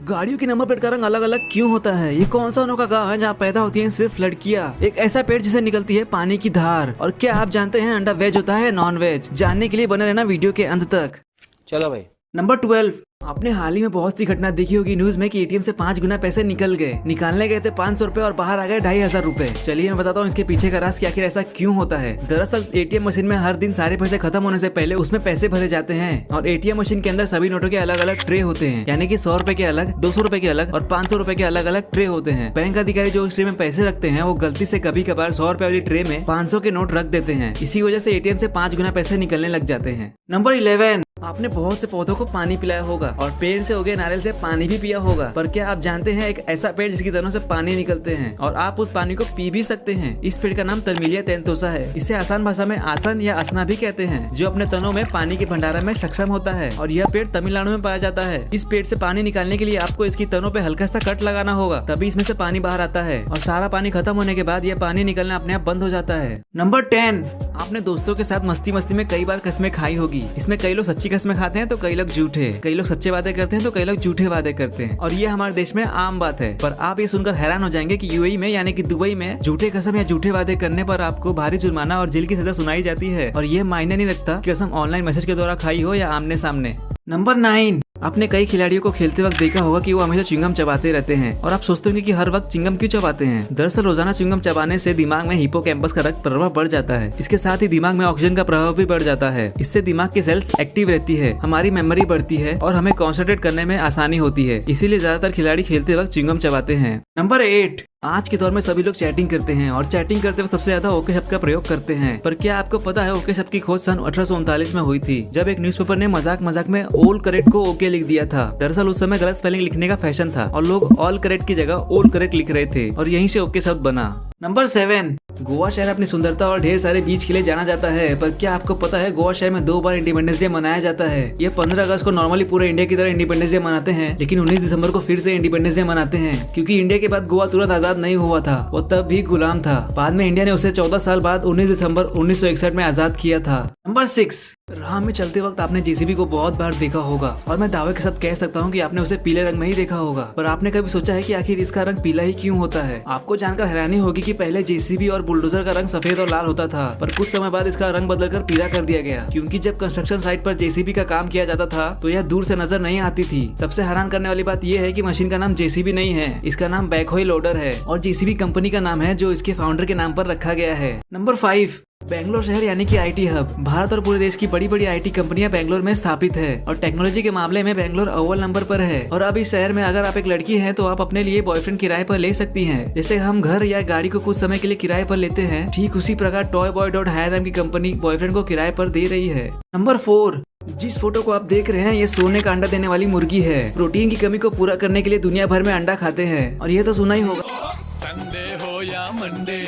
गाड़ियों की number plate का रंग अलग अलग क्यों होता है? ये कौन सा अनोखा गाँव है जहाँ पैदा होती हैं सिर्फ लड़कियाँ? एक ऐसा पेड़ जिसे निकलती है पानी की धार। और क्या आप जानते हैं अंडा वेज होता है नॉन वेज? जानने के लिए बने रहना वीडियो के अंत तक। चलो भाई। नंबर 12। आपने हाल ही में बहुत सी घटना देखी होगी न्यूज में कि एटीएम से 5 गुना पैसे निकल गए। निकालने गए थे 500 रुपए और बाहर आ गए 2500 रुपए। चलिए मैं बताता हूँ इसके पीछे का राज कि आखिर ऐसा क्यों होता है। दरअसल एटीएम मशीन में हर दिन सारे पैसे खत्म होने से पहले उसमें पैसे भरे जाते हैं और एटीएम मशीन के अंदर सभी नोटों के अलग अलग ट्रे होते हैं, यानी कि 100 रुपए के अलग, 200 रुपए के अलग और 500 रुपए के अलग अलग ट्रे होते हैं। बैंक अधिकारी जो उस ट्रे में पैसे रखते हैं वो गलती से कभी कभार 100 रुपए वाली ट्रे में 500 के नोट रख देते हैं। इसी वजह से एटीएम से 5 गुना पैसे निकलने लग जाते हैं। नंबर 11। आपने बहुत से पौधों को पानी पिलाया होगा और पेड़ से उगे नारियल से पानी भी पिया होगा, पर क्या आप जानते हैं एक ऐसा पेड़ जिसकी तनों से पानी निकलते हैं और आप उस पानी को पी भी सकते हैं? इस पेड़ का नाम तरमिलिया टेंटोसा है। इसे आसान भाषा में आसन या असना भी कहते हैं, जो अपने तनों में पानी के भंडारण में सक्षम होता है और यह पेड़ तमिलनाडु में पाया जाता है। इस पेड़ से पानी निकालने के लिए आपको इसकी तनों पे हल्का सा कट लगाना होगा, तभी इसमें से पानी बाहर आता है और सारा पानी खत्म होने के बाद यह पानी निकलना अपने आप बंद हो जाता है। नंबर 10। आपने दोस्तों के साथ मस्ती मस्ती में कई बार कस्में खाई होगी। इसमें कई लोग सच्ची कस्में खाते हैं तो कई लोग झूठे, कई लोग सच्चे वादे करते हैं तो कई लोग झूठे वादे करते हैं और ये हमारे देश में आम बात है। पर आप ये सुनकर हैरान हो जाएंगे कि यूएई में यानी कि दुबई में झूठे कसम या झूठे वादे करने पर आपको भारी जुर्माना और जेल की सजा सुनाई जाती है और ये मायने नहीं रखता कि कसम ऑनलाइन मैसेज के द्वारा खाई हो या आमने सामने। नंबर 9। आपने कई खिलाड़ियों को खेलते वक्त देखा होगा कि वो हमेशा च्युइंगम चबाते रहते हैं और आप सोचते होंगे कि हर वक्त च्युइंगम क्यों चबाते हैं। दरअसल रोजाना च्युइंगम चबाने से दिमाग में हिपोकैम्पस का रक्त प्रवाह बढ़ जाता है। इसके साथ ही दिमाग में ऑक्सीजन का प्रभाव भी बढ़ जाता है। इससे दिमाग की सेल्स एक्टिव रहती है, हमारी मेमोरी बढ़ती है और हमें कॉन्सेंट्रेट करने में आसानी होती है। इसीलिए ज्यादातर खिलाड़ी खेलते वक्त च्युइंगम चबाते हैं। नंबर 8। आज के दौर में सभी लोग चैटिंग करते हैं और चैटिंग करते वक्त सबसे ज्यादा ओके शब्द का प्रयोग करते हैं। पर क्या आपको पता है ओके शब्द की खोज सन 1839 में हुई थी, जब एक न्यूज़पेपर ने मजाक मजाक में ऑल करेक्ट को ओके लिख दिया था। दरअसल उस समय गलत स्पेलिंग लिखने का फैशन था और लोग ऑल करेक्ट की जगह ऑल करेक्ट लिख रहे थे और यहीं से ओके शब्द बना। नंबर 7। गोवा शहर अपनी सुंदरता और ढेर सारे बीच के लिए जाना जाता है, पर क्या आपको पता है गोवा शहर में 2 बार इंडिपेंडेंस डे मनाया जाता है। ये 15 अगस्त को नॉर्मली पूरे इंडिया की तरह इंडिपेंडेंस डे मनाते हैं, लेकिन 19 दिसंबर को फिर से इंडिपेंडेंस डे मनाते हैं, क्योंकि इंडिया के बाद गोवा तुरंत आजाद नहीं हुआ था, वो तब भी गुलाम था। बाद में इंडिया ने उसे 14 साल बाद 19 दिसंबर 1961 में आजाद किया था। नंबर 6। राह में चलते वक्त आपने जेसीबी को बहुत बार देखा होगा और मैं दावे के साथ कह सकता हूँ कि आपने उसे पीले रंग में ही देखा होगा, पर आपने कभी सोचा है कि आखिर इसका रंग पीला ही क्यों होता है? आपको जानकर हैरानी होगी कि पहले जेसीबी और बुलडोजर का रंग सफेद और लाल होता था, पर कुछ समय बाद इसका रंग बदलकर पीला कर दिया गया, क्योंकि जब कंस्ट्रक्शन साइट पर जेसीबी का काम किया जाता था तो यह दूर से नजर नहीं आती थी। सबसे हैरान करने वाली बात यह है कि मशीन का नाम जेसीबी नहीं है, इसका नाम बैकहोई लोडर है और जेसीबी कंपनी का नाम है जो इसके फाउंडर के नाम पर रखा गया है। नंबर 5। बेंगलोर शहर यानी कि आईटी हब। भारत और पूरे देश की बड़ी बड़ी आईटी कंपनियां बेंगलोर में स्थापित है और टेक्नोलॉजी के मामले में बेंगलोर अव्वल नंबर पर है। और अब इस शहर में अगर आप एक लड़की हैं तो आप अपने लिए बॉयफ्रेंड किराए पर ले सकती हैं। जैसे हम घर या गाड़ी को कुछ समय के लिए किराए पर लेते हैं, ठीक उसी प्रकार toyboy.hi नाम की कंपनी बॉयफ्रेंड को किराए पर दे रही है। नंबर 4। जिस फोटो को आप देख रहे हैं ये सोने का अंडा देने वाली मुर्गी है। प्रोटीन की कमी को पूरा करने के लिए दुनिया भर में अंडा खाते हैं और ये तो सुना ही होगा, संडे हो या मंडे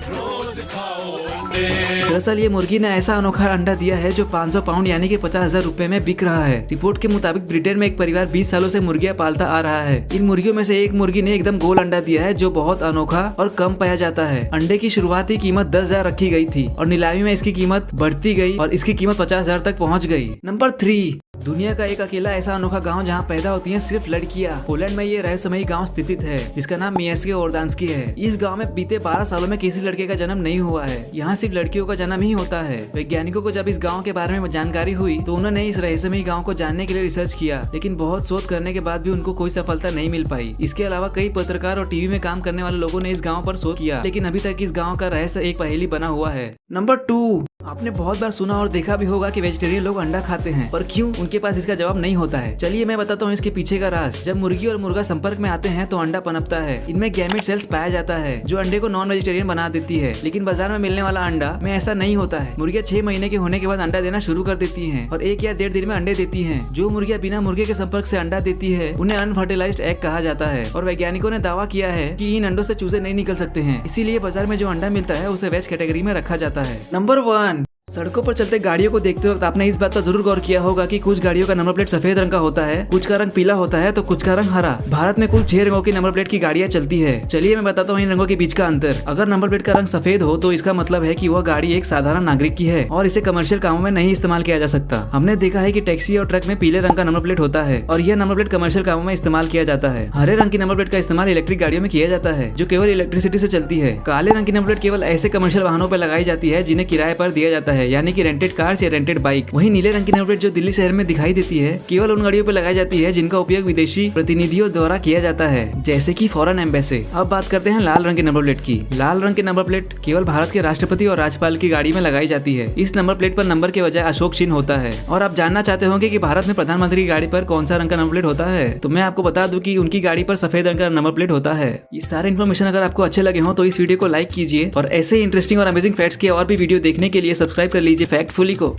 रोज खाओ अंडे। दरअसल ये मुर्गी ने ऐसा अनोखा अंडा दिया है जो 500 पाउंड यानी कि 50,000 रुपए में बिक रहा है। रिपोर्ट के मुताबिक ब्रिटेन में एक परिवार 20 सालों से मुर्गियां पालता आ रहा है। इन मुर्गियों में से एक मुर्गी ने एकदम गोल अंडा दिया है जो बहुत अनोखा और कम पाया जाता है। अंडे की शुरुआती कीमत 10,000 रखी गई थी और नीलामी में इसकी कीमत बढ़ती गई और इसकी कीमत 50,000 तक पहुँच गई। नंबर 3। दुनिया का एक अकेला ऐसा अनोखा गांव जहां पैदा होती हैं सिर्फ लड़कियां। पोलैंड में ये रहस्यमयी गांव स्थित है जिसका नाम मियास्की ओर्दान्स्की है। इस गांव में बीते 12 सालों में किसी लड़के का जन्म नहीं हुआ है। यहाँ सिर्फ लड़कियों का जन्म ही होता है। वैज्ञानिकों को जब इस गांव के बारे में जानकारी हुई तो उन्होंने इस रहस्यमयी गांव को जानने के लिए रिसर्च किया, लेकिन बहुत शोध करने के बाद भी उनको कोई सफलता नहीं मिल पाई। इसके अलावा कई पत्रकार और टीवी में काम करने वाले लोगों ने इस गाँव पर शोध किया, लेकिन अभी तक इस गाँव का रहस्य एक पहेली बना हुआ है। नंबर 2। आपने बहुत बार सुना और देखा भी होगा कि वेजिटेरियन लोग अंडा खाते हैं, पर क्यों? उनके पास इसका जवाब नहीं होता है। चलिए मैं बताता हूँ इसके पीछे का राज। जब मुर्गी और मुर्गा संपर्क में आते हैं तो अंडा पनपता है। इनमें गैमेट सेल्स पाया जाता है जो अंडे को नॉन वेजिटेरियन बना देती है, लेकिन बाजार में मिलने वाला अंडा में ऐसा नहीं होता है। मुर्गियां 6 महीने के होने के बाद अंडा देना शुरू कर देती हैं और 1 या 1.5 दिन में अंडे देती हैं। जो मुर्गियां बिना मुर्गे के संपर्क से अंडा देती है उन्हें अनफर्टिलाइज्ड एग कहा जाता है और वैज्ञानिकों ने दावा किया है कि इन अंडों से चूजे नहीं निकल सकते हैं, इसीलिए बाजार में जो अंडा मिलता है उसे वेज कैटेगरी में रखा जाता है। नंबर 1। सड़कों पर चलते गाड़ियों को देखते वक्त आपने इस बात पर जरूर गौर किया होगा कि कुछ गाड़ियों का नंबर प्लेट सफेद रंग का होता है, कुछ का रंग पीला होता है तो कुछ का रंग हरा। भारत में कुल 6 रंगों की नंबर प्लेट की गाड़ियां चलती है। चलिए मैं बताता हूँ इन रंगों के बीच का अंतर। अगर नंबर प्लेट का रंग सफेद हो तो इसका मतलब है कि वह गाड़ी एक साधारण नागरिक की है और इसे कमर्शियल कामों में नहीं इस्तेमाल किया जा सकता। हमने देखा है कि टैक्सी और ट्रक में पीले रंग का नंबर प्लेट होता है और यह नंबर प्लेट कमर्शियल कामों में इस्तेमाल किया जाता है। हरे रंग की नंबर प्लेट का इस्तेमाल इलेक्ट्रिक गाड़ियों में किया जाता है जो केवल इलेक्ट्रिसिटी से चलती है। काले रंग की नंबर प्लेट केवल ऐसे कमर्शियल वाहनों पर लगाई जाती है जिन्हें किराए पर दिया जाता है, यानी कि रेंटेड कार्स या रेंटेड बाइक। वहीं नीले रंग की नंबर प्लेट जो दिल्ली शहर में दिखाई देती है केवल उन गाड़ियों पर लगाई जाती है जिनका उपयोग विदेशी प्रतिनिधियों द्वारा किया जाता है, जैसे कि फॉरेन एम्बेसी। अब बात करते हैं लाल रंग की नंबर प्लेट की। लाल रंग की नंबर प्लेट केवल भारत के राष्ट्रपति और राज्यपाल की गाड़ी में लगाई जाती है। इस नंबर प्लेट पर नंबर के बजाय अशोक चिन्ह होता है। और आप जानना चाहते होंगे कि भारत में प्रधानमंत्री की गाड़ी पर कौन सा रंग का नंबर प्लेट होता है, तो मैं आपको बता दूं कि उनकी गाड़ी पर सफेद रंग का नंबर प्लेट होता है। ये सारे इन्फॉर्मेशन अगर आपको अच्छे लगे हो तो इस वीडियो को लाइक कीजिए और ऐसे इंटरेस्टिंग और अमेजिंग फैक्ट्स के और भी वीडियो देखने के लिए सब्सक्राइब कर लीजिए फैक्टफुली को।